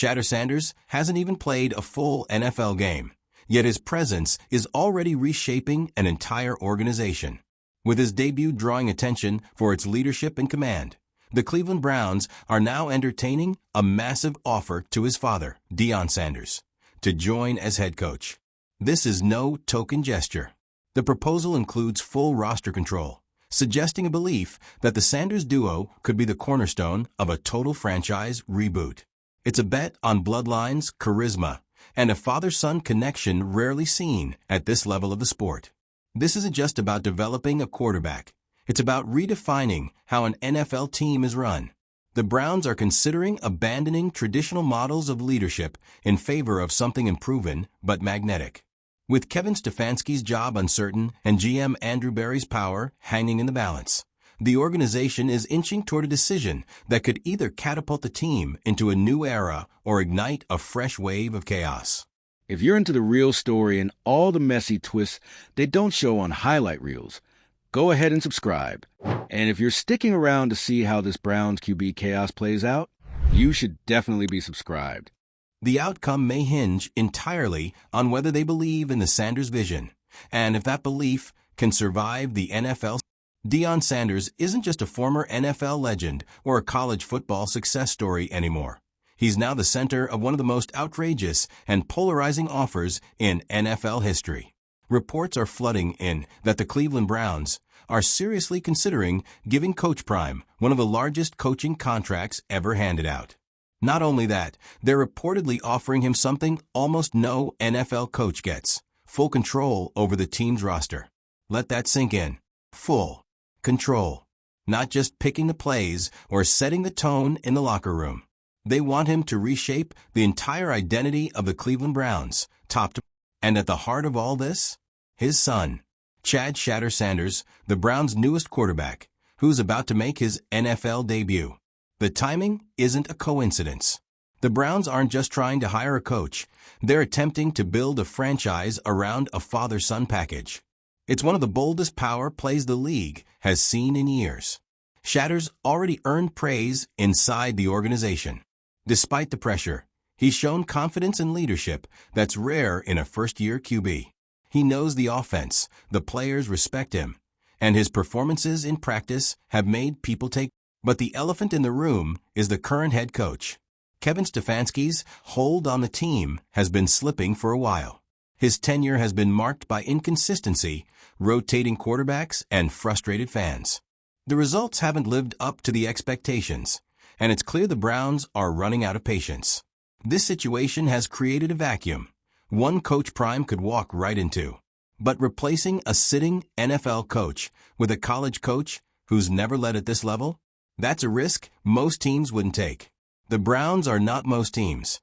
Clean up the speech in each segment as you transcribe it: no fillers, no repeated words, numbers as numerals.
SHEDEUR Sanders hasn't even played a full NFL game, yet his presence is already reshaping an entire organization. With his debut drawing attention for its leadership and command, the Cleveland Browns are now entertaining a massive offer to his father, Deion Sanders, to join as head coach. This is no token gesture. The proposal includes full roster control, suggesting a belief that the Sanders duo could be the cornerstone of a total franchise reboot. It's a bet on bloodlines, charisma, and a father-son connection rarely seen at this level of the sport. This isn't just about developing a quarterback. It's about redefining how an NFL team is run. The Browns are considering abandoning traditional models of leadership in favor of something unproven but magnetic. With Kevin Stefanski's job uncertain and GM Andrew Berry's power hanging in the balance, the organization is inching toward a decision that could either catapult the team into a new era or ignite a fresh wave of chaos. If you're into the real story and all the messy twists they don't show on highlight reels, go ahead and subscribe. And if you're sticking around to see how this Browns QB chaos plays out, you should definitely be subscribed. The outcome may hinge entirely on whether they believe in the Sanders vision, and if that belief can survive the NFL. Deion Sanders isn't just a former NFL legend or a college football success story anymore. He's now the center of one of the most outrageous and polarizing offers in NFL history. Reports are flooding in that the Cleveland Browns are seriously considering giving Coach Prime one of the largest coaching contracts ever handed out. Not only that, they're reportedly offering him something almost no NFL coach gets: full control over the team's roster. Let that sink in. Full control. Not just picking the plays or setting the tone in the locker room. They want him to reshape the entire identity of the Cleveland Browns, top to bottom. And at the heart of all this, his son, SHEDEUR Sanders, the Browns' newest quarterback, who's about to make his NFL debut. The timing isn't a coincidence. The Browns aren't just trying to hire a coach. They're attempting to build a franchise around a father-son package. It's one of the boldest power plays the league has seen in years. SHEDEUR's already earned praise inside the organization. Despite the pressure, he's shown confidence and leadership that's rare in a first-year QB. He knows the offense, the players respect him, and his performances in practice have made people take. But the elephant in the room is the current head coach. Kevin Stefanski's hold on the team has been slipping for a while. His tenure has been marked by inconsistency, rotating quarterbacks, and frustrated fans. The results haven't lived up to the expectations, and it's clear the Browns are running out of patience. This situation has created a vacuum, one Coach Prime could walk right into. But replacing a sitting NFL coach with a college coach who's never led at this level? That's a risk most teams wouldn't take. The Browns are not most teams.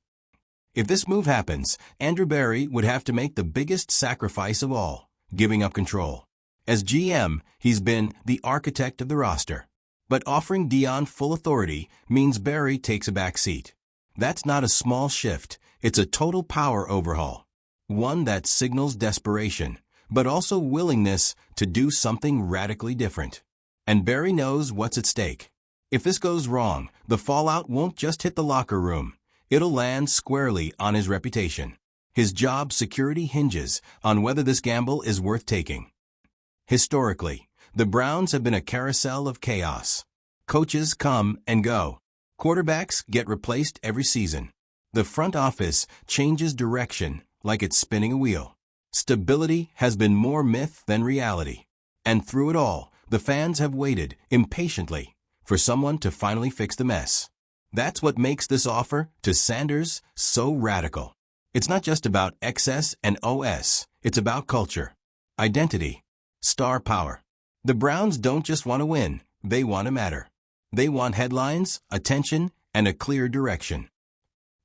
If this move happens, Andrew Berry would have to make the biggest sacrifice of all, giving up control. As GM, he's been the architect of the roster. But offering Deion full authority means Berry takes a back seat. That's not a small shift, it's a total power overhaul. One that signals desperation, but also willingness to do something radically different. And Berry knows what's at stake. If this goes wrong, the fallout won't just hit the locker room. It'll land squarely on his reputation. His job security hinges on whether this gamble is worth taking. Historically, the Browns have been a carousel of chaos. Coaches come and go. Quarterbacks get replaced every season. The front office changes direction like it's spinning a wheel. Stability has been more myth than reality. And through it all, the fans have waited impatiently for someone to finally fix the mess. That's what makes this offer to Sanders so radical. It's not just about XS and OS, it's about culture, identity, star power. The Browns don't just want to win, they want to matter. They want headlines, attention, and a clear direction.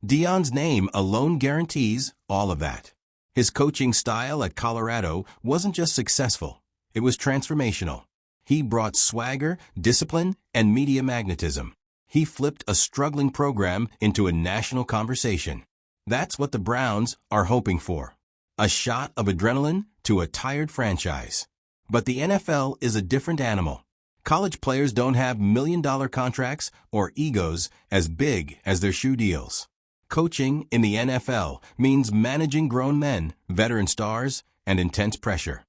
Deion's name alone guarantees all of that. His coaching style at Colorado wasn't just successful, it was transformational. He brought swagger, discipline, and media magnetism. He flipped a struggling program into a national conversation. That's what the Browns are hoping for. A shot of adrenaline to a tired franchise. But the NFL is a different animal. College players don't have million-dollar contracts or egos as big as their shoe deals. Coaching in the NFL means managing grown men, veteran stars, and intense pressure.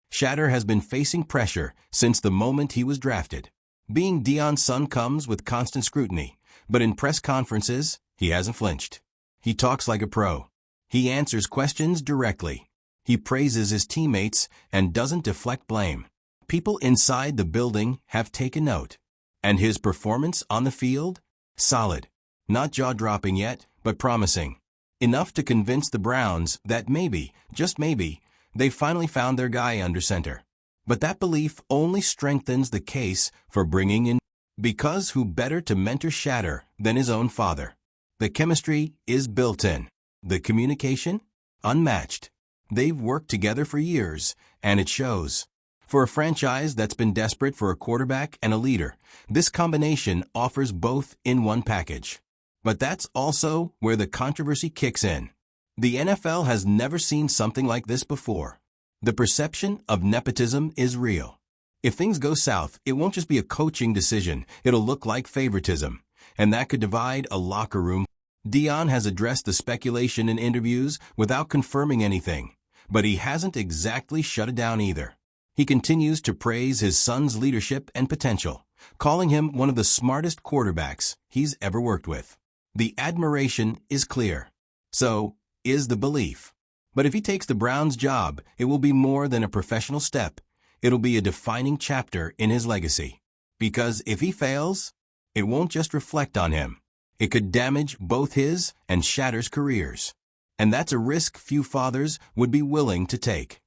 SHEDEUR has been facing pressure since the moment he was drafted. Being Deion's son comes with constant scrutiny, but in press conferences, he hasn't flinched. He talks like a pro. He answers questions directly. He praises his teammates and doesn't deflect blame. People inside the building have taken note. And his performance on the field? Solid. Not jaw-dropping yet, but promising. Enough to convince the Browns that maybe, just maybe, they finally found their guy under center. But that belief only strengthens the case for bringing in, because who better to mentor SHEDEUR than his own father? The chemistry is built in. The communication? Unmatched. They've worked together for years, and it shows. For a franchise that's been desperate for a quarterback and a leader, this combination offers both in one package. But that's also where the controversy kicks in. The NFL has never seen something like this before. The perception of nepotism is real. If things go south, it won't just be a coaching decision, it'll look like favoritism. And that could divide a locker room. Deion has addressed the speculation in interviews without confirming anything, but he hasn't exactly shut it down either. He continues to praise his son's leadership and potential, calling him one of the smartest quarterbacks he's ever worked with. The admiration is clear. So, is the belief. But if he takes the Browns' job, it will be more than a professional step. It'll be a defining chapter in his legacy. Because if he fails, it won't just reflect on him. It could damage both his and SHEDEUR's careers. And that's a risk few fathers would be willing to take.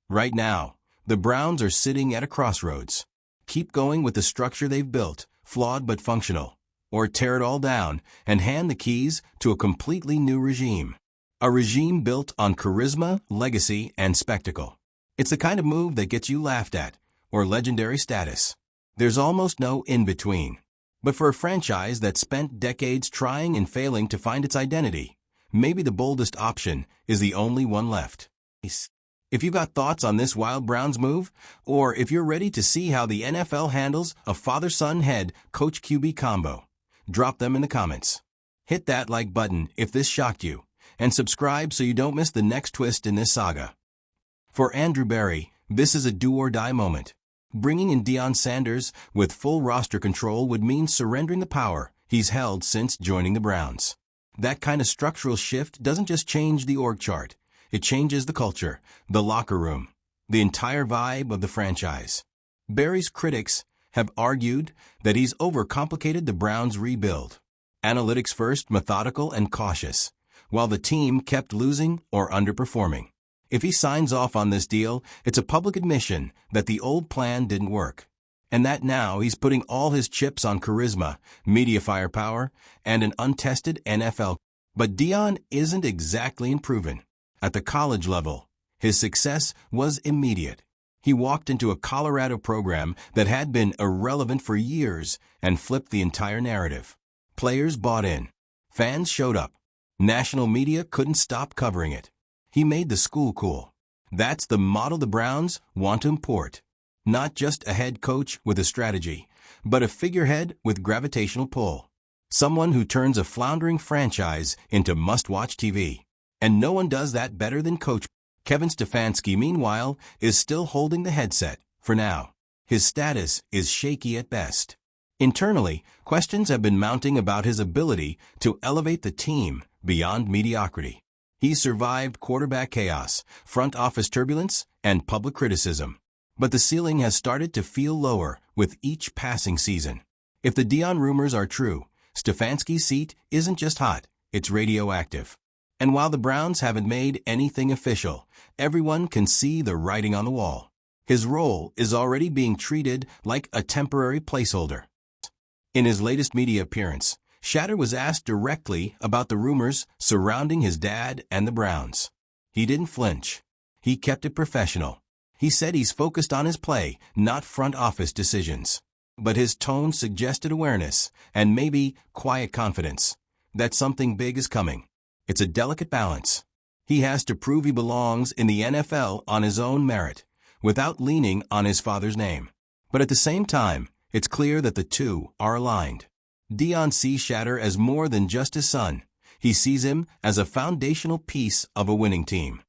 Right now, the Browns are sitting at a crossroads. Keep going with the structure they've built, flawed but functional, or tear it all down and hand the keys to a completely new regime. A regime built on charisma, legacy, and spectacle. It's the kind of move that gets you laughed at, or legendary status. There's almost no in-between. But for a franchise that spent decades trying and failing to find its identity, maybe the boldest option is the only one left. If you've got thoughts on this wild Browns move, or if you're ready to see how the NFL handles a father-son head coach QB combo, drop them in the comments. Hit that like button if this shocked you, and subscribe so you don't miss the next twist in this saga. For Andrew Berry, this is a do-or-die moment. Bringing in Deion Sanders with full roster control would mean surrendering the power he's held since joining the Browns. That kind of structural shift doesn't just change the org chart. It changes the culture, the locker room, the entire vibe of the franchise. Berry's critics have argued that he's overcomplicated the Browns' rebuild. Analytics first, methodical and cautious, while the team kept losing or underperforming. If he signs off on this deal, it's a public admission that the old plan didn't work, and that now he's putting all his chips on charisma, media firepower, and an untested NFL. But Deion isn't exactly unproven. At the college level, his success was immediate. He walked into a Colorado program that had been irrelevant for years and flipped the entire narrative. Players bought in. Fans showed up. National media couldn't stop covering it. He made the school cool. That's the model the Browns want to import. Not just a head coach with a strategy, but a figurehead with gravitational pull. Someone who turns a floundering franchise into must-watch TV. And no one does that better than Coach Kevin Stefanski, meanwhile, is still holding the headset, for now. His status is shaky at best. Internally, questions have been mounting about his ability to elevate the team beyond mediocrity. He's survived quarterback chaos, front office turbulence, and public criticism. But the ceiling has started to feel lower with each passing season. If the Deion rumors are true, Stefanski's seat isn't just hot, it's radioactive. And while the Browns haven't made anything official, everyone can see the writing on the wall. His role is already being treated like a temporary placeholder. In his latest media appearance, SHEDEUR was asked directly about the rumors surrounding his dad and the Browns. He didn't flinch. He kept it professional. He said he's focused on his play, not front office decisions. But his tone suggested awareness, and maybe quiet confidence, that something big is coming. It's a delicate balance. He has to prove he belongs in the NFL on his own merit, without leaning on his father's name. But at the same time, it's clear that the two are aligned. Deion sees SHEDEUR as more than just his son. He sees him as a foundational piece of a winning team.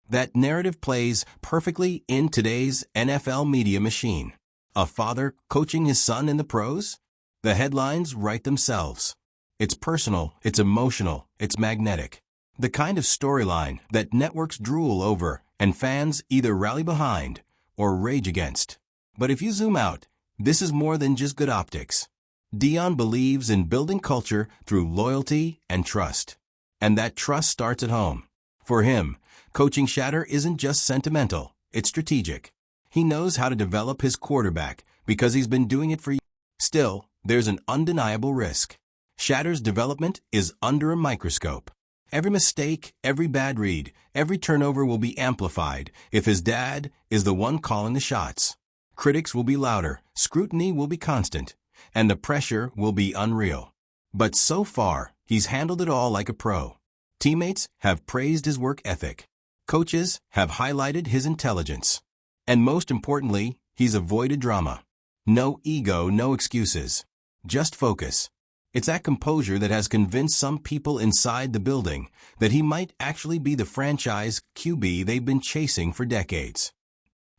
That narrative plays perfectly in today's NFL media machine. A father coaching his son in the pros? The headlines write themselves. It's personal, it's emotional, it's magnetic. The kind of storyline that networks drool over and fans either rally behind or rage against. But if you zoom out, this is more than just good optics. Deion believes in building culture through loyalty and trust. And that trust starts at home. For him, coaching SHEDEUR isn't just sentimental, it's strategic. He knows how to develop his quarterback because he's been doing it for years. Still, there's an undeniable risk. SHEDEUR's development is under a microscope. Every mistake, every bad read, every turnover will be amplified if his dad is the one calling the shots. Critics will be louder, scrutiny will be constant, and the pressure will be unreal. But so far, he's handled it all like a pro. Teammates have praised his work ethic. Coaches have highlighted his intelligence. And most importantly, he's avoided drama. No ego, no excuses. Just focus. It's that composure that has convinced some people inside the building that he might actually be the franchise QB they've been chasing for decades.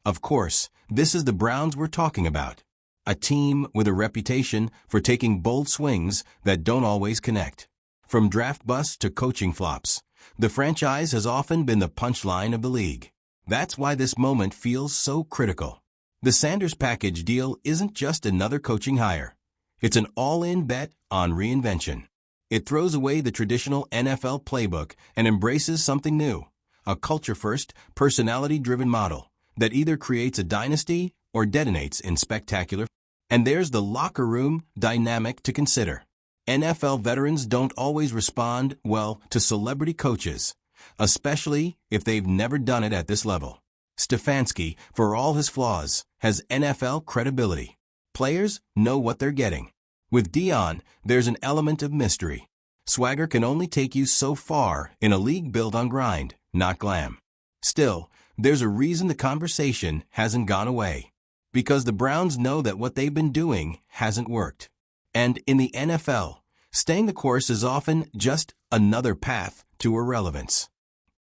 Of course, this is the Browns we're talking about. A team with a reputation for taking bold swings that don't always connect. From draft busts to coaching flops, the franchise has often been the punchline of the league. That's why this moment feels so critical. The Sanders package deal isn't just another coaching hire. It's an all-in bet on reinvention. It throws away the traditional NFL playbook and embraces something new, a culture-first, personality-driven model that either creates a dynasty or detonates in spectacular. And there's the locker room dynamic to consider. NFL veterans don't always respond well to celebrity coaches, especially if they've never done it at this level. Stefanski, for all his flaws, has NFL credibility. Players know what they're getting. With Deion, there's an element of mystery. Swagger can only take you so far in a league built on grind, not glam. Still, there's a reason the conversation hasn't gone away. Because the Browns know that what they've been doing hasn't worked. And in the NFL, staying the course is often just another path to irrelevance.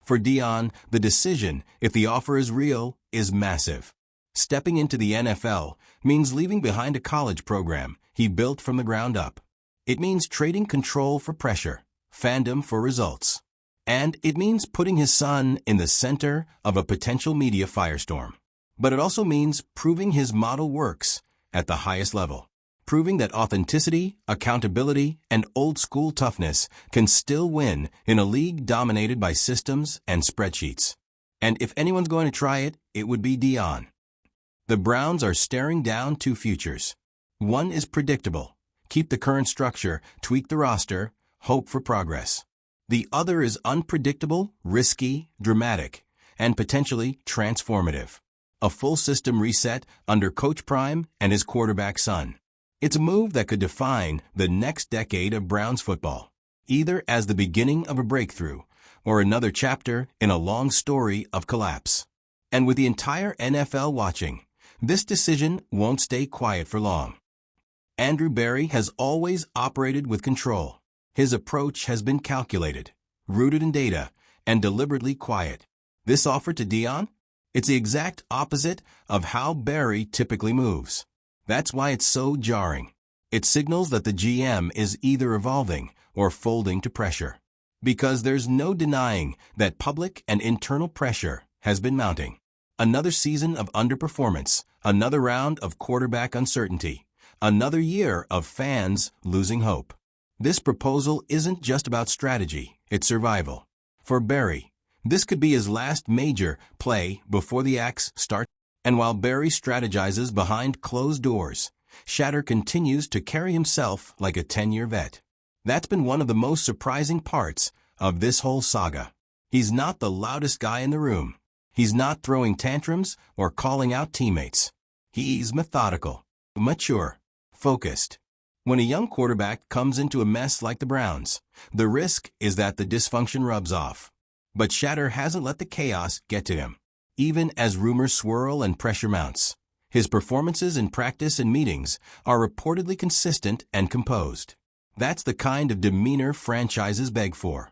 For Deion, the decision, if the offer is real, is massive. Stepping into the NFL means leaving behind a college program he built from the ground up. It means trading control for pressure, fandom for results. And it means putting his son in the center of a potential media firestorm. But it also means proving his model works at the highest level. Proving that authenticity, accountability, and old-school toughness can still win in a league dominated by systems and spreadsheets. And if anyone's going to try it, it would be Deion. The Browns are staring down two futures. One is predictable. Keep the current structure, tweak the roster, hope for progress. The other is unpredictable, risky, dramatic, and potentially transformative. A full system reset under Coach Prime and his quarterback son. It's a move that could define the next decade of Browns football, either as the beginning of a breakthrough or another chapter in a long story of collapse. And with the entire NFL watching, this decision won't stay quiet for long. Andrew Berry has always operated with control. His approach has been calculated, rooted in data, and deliberately quiet. This offer to Deion? It's the exact opposite of how Berry typically moves. That's why it's so jarring. It signals that the GM is either evolving or folding to pressure. Because there's no denying that public and internal pressure has been mounting. Another season of underperformance, another round of quarterback uncertainty, another year of fans losing hope. This proposal isn't just about strategy, it's survival. For Berry, this could be his last major play before the axe starts. And while Berry strategizes behind closed doors, SHEDEUR continues to carry himself like a 10-year vet. That's been one of the most surprising parts of this whole saga. He's not the loudest guy in the room. He's not throwing tantrums or calling out teammates. He's methodical, mature, focused. When a young quarterback comes into a mess like the Browns, the risk is that the dysfunction rubs off. But SHEDEUR hasn't let the chaos get to him. Even as rumors swirl and pressure mounts, his performances in practice and meetings are reportedly consistent and composed. That's the kind of demeanor franchises beg for.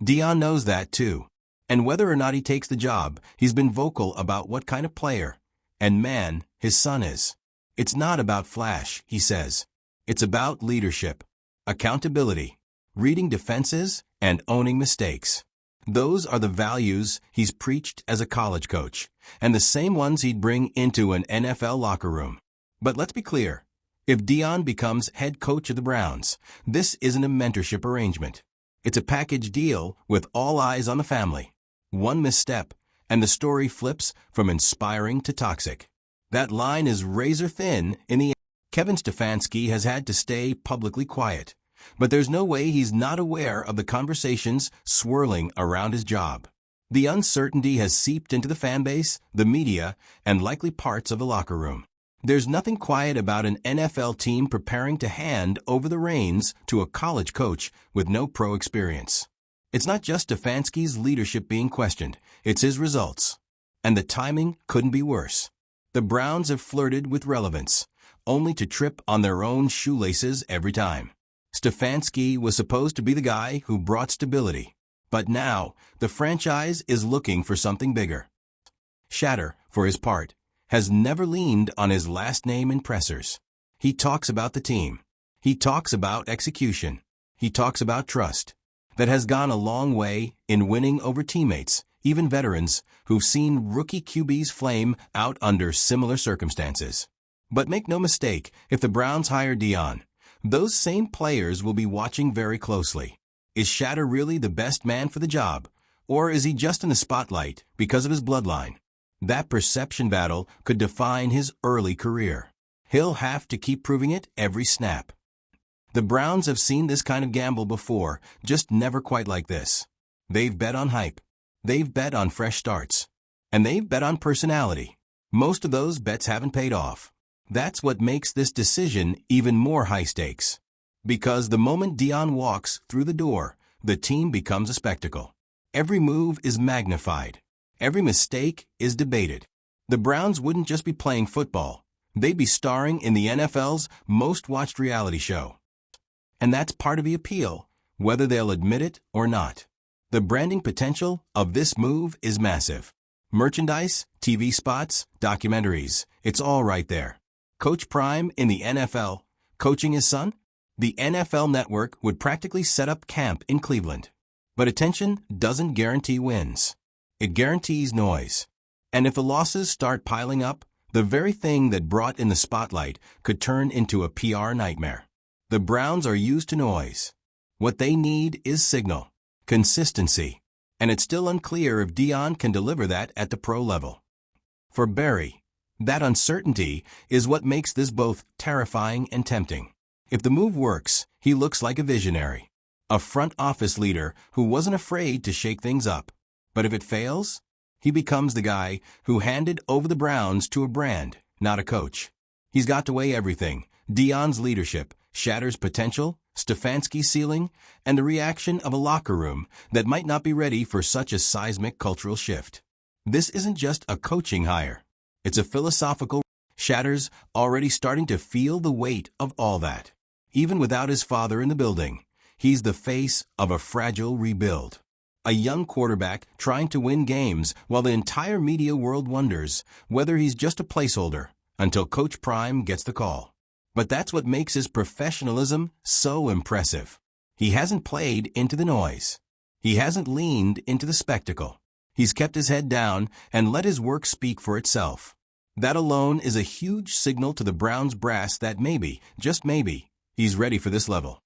Deion knows that too. And whether or not he takes the job, he's been vocal about what kind of player and man his son is. It's not about flash, he says. It's about leadership, accountability, reading defenses, and owning mistakes. Those are the values he's preached as a college coach, and the same ones he'd bring into an NFL locker room. But let's be clear. If Deion becomes head coach of the Browns, this isn't a mentorship arrangement. It's a package deal with all eyes on the family. One misstep, and the story flips from inspiring to toxic. That line is razor thin in the end. Kevin Stefanski has had to stay publicly quiet, but there's no way he's not aware of the conversations swirling around his job. The uncertainty has seeped into the fan base, the media, and likely parts of the locker room. There's nothing quiet about an NFL team preparing to hand over the reins to a college coach with no pro experience. It's not just Stefanski's leadership being questioned, it's his results. And the timing couldn't be worse. The Browns have flirted with relevance, only to trip on their own shoelaces every time. Stefanski was supposed to be the guy who brought stability. But now, the franchise is looking for something bigger. SHEDEUR, for his part, has never leaned on his last name in pressers. He talks about the team. He talks about execution. He talks about trust. That has gone a long way in winning over teammates, even veterans, who've seen rookie QBs flame out under similar circumstances. But make no mistake, if the Browns hire Deion, those same players will be watching very closely. Is SHEDEUR really the best man for the job, or is he just in the spotlight because of his bloodline? That perception battle could define his early career. He'll have to keep proving it every snap. The Browns have seen this kind of gamble before, just never quite like this. They've bet on hype. They've bet on fresh starts. And they've bet on personality. Most of those bets haven't paid off. That's what makes this decision even more high stakes. Because the moment Deion walks through the door, the team becomes a spectacle. Every move is magnified. Every mistake is debated. The Browns wouldn't just be playing football. They'd be starring in the NFL's most watched reality show. And that's part of the appeal, whether they'll admit it or not. The branding potential of this move is massive. Merchandise, TV spots, documentaries, it's all right there. Coach Prime in the NFL, coaching his son? The NFL Network would practically set up camp in Cleveland. But attention doesn't guarantee wins. It guarantees noise. And if the losses start piling up, the very thing that brought in the spotlight could turn into a PR nightmare. The Browns are used to noise. What they need is signal, consistency, and it's still unclear if Deion can deliver that at the pro level. For Barry, that uncertainty is what makes this both terrifying and tempting. If the move works, he looks like a visionary, a front office leader who wasn't afraid to shake things up. But if it fails, he becomes the guy who handed over the Browns to a brand, not a coach. He's got to weigh everything: Deion's leadership, SHEDEUR's potential, Stefanski's ceiling, and the reaction of a locker room that might not be ready for such a seismic cultural shift. This isn't just a coaching hire. It's a philosophical. SHEDEUR's already starting to feel the weight of all that. Even without his father in the building, he's the face of a fragile rebuild. A young quarterback trying to win games while the entire media world wonders whether he's just a placeholder until Coach Prime gets the call. But that's what makes his professionalism so impressive. He hasn't played into the noise. He hasn't leaned into the spectacle. He's kept his head down and let his work speak for itself. That alone is a huge signal to the Browns brass that maybe, just maybe, he's ready for this level.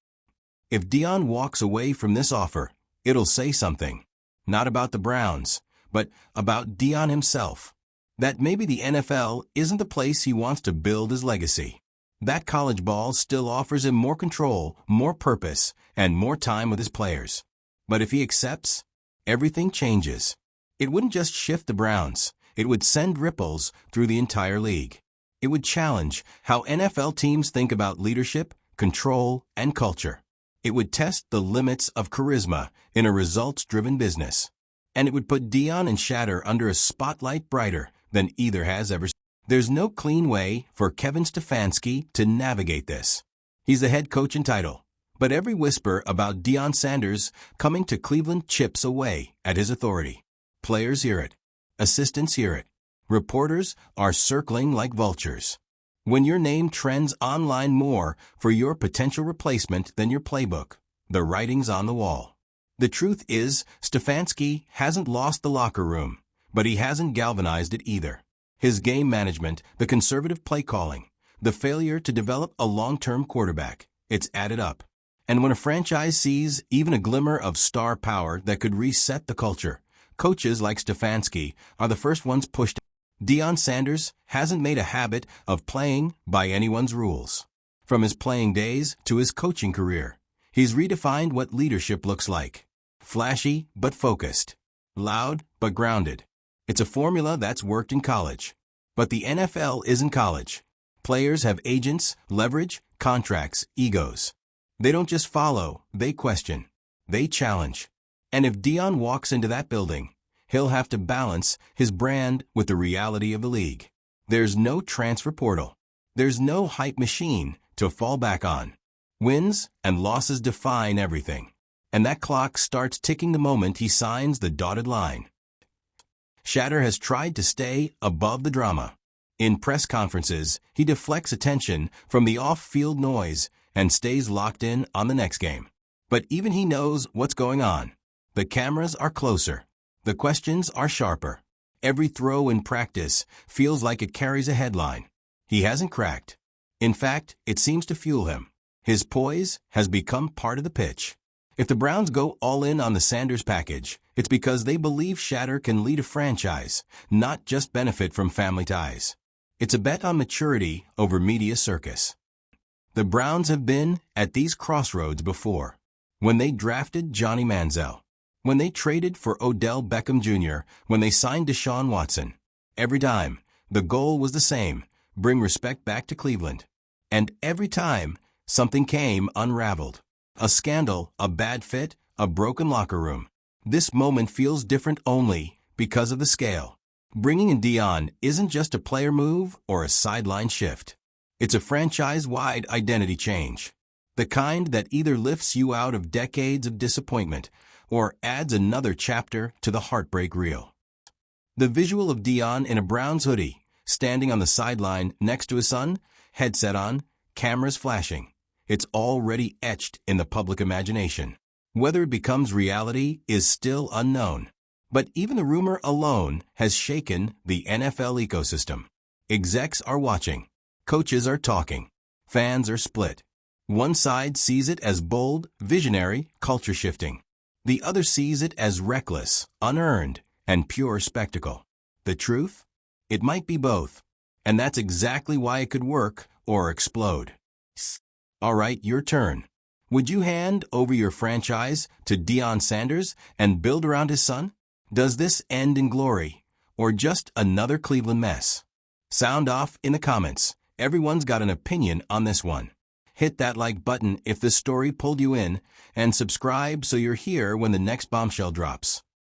If Deion walks away from this offer, it'll say something. Not about the Browns, but about Deion himself. That maybe the NFL isn't the place he wants to build his legacy. That college ball still offers him more control, more purpose, and more time with his players. But if he accepts, everything changes. It wouldn't just shift the Browns. It would send ripples through the entire league. It would challenge how NFL teams think about leadership, control, and culture. It would test the limits of charisma in a results-driven business. And it would put Deion and SHEDEUR under a spotlight brighter than either has ever seen. There's no clean way for Kevin Stefanski to navigate this. He's the head coach in title, But every whisper about Deion Sanders coming to Cleveland chips away at his authority. Players hear it. Assistants hear it. Reporters are circling like vultures. When your name trends online more for your potential replacement than your playbook, the writing's on the wall. The truth is, Stefanski hasn't lost the locker room, but he hasn't galvanized it either. His game management, the conservative play calling, the failure to develop a long-term quarterback, it's added up. And when a franchise sees even a glimmer of star power that could reset the culture, coaches like Stefanski are the first ones pushed. Deion Sanders hasn't made a habit of playing by anyone's rules. From his playing days to his coaching career, he's redefined what leadership looks like. Flashy but focused. Loud but grounded. It's a formula that's worked in college. But the NFL isn't college. Players have agents, leverage, contracts, egos. They don't just follow, they question. They challenge. And if Deion walks into that building, he'll have to balance his brand with the reality of the league. There's no transfer portal. There's no hype machine to fall back on. Wins and losses define everything. And that clock starts ticking the moment he signs the dotted line. SHEDEUR has tried to stay above the drama. In press conferences, he deflects attention from the off-field noise and stays locked in on the next game. But even he knows what's going on. The cameras are closer. The questions are sharper. Every throw in practice feels like it carries a headline. He hasn't cracked. In fact, it seems to fuel him. His poise has become part of the pitch. If the Browns go all in on the Sanders package, it's because they believe SHEDEUR can lead a franchise, not just benefit from family ties. It's a bet on maturity over media circus. The Browns have been at these crossroads before. When they drafted Johnny Manziel. When they traded for Odell Beckham Jr., when they signed Deshaun Watson. Every time, the goal was the same, bring respect back to Cleveland. And every time, something came unraveled. A scandal, a bad fit, a broken locker room. This moment feels different only because of the scale. Bringing in Deion isn't just a player move or a sideline shift. It's a franchise-wide identity change. The kind that either lifts you out of decades of disappointment or adds another chapter to the heartbreak reel. The visual of Deion in a Browns hoodie, standing on the sideline next to his son, headset on, cameras flashing. It's already etched in the public imagination. Whether it becomes reality is still unknown. But even the rumor alone has shaken the NFL ecosystem. Execs are watching. Coaches are talking. Fans are split. One side sees it as bold, visionary, culture-shifting. The other sees it as reckless, unearned, and pure spectacle. The truth? It might be both. And that's exactly why it could work or explode. All right, your turn. Would you hand over your franchise to Deion Sanders and build around his son? Does this end in glory, or just another Cleveland mess? Sound off in the comments. Everyone's got an opinion on this one. Hit that like button if this story pulled you in, and subscribe so you're here when the next bombshell drops.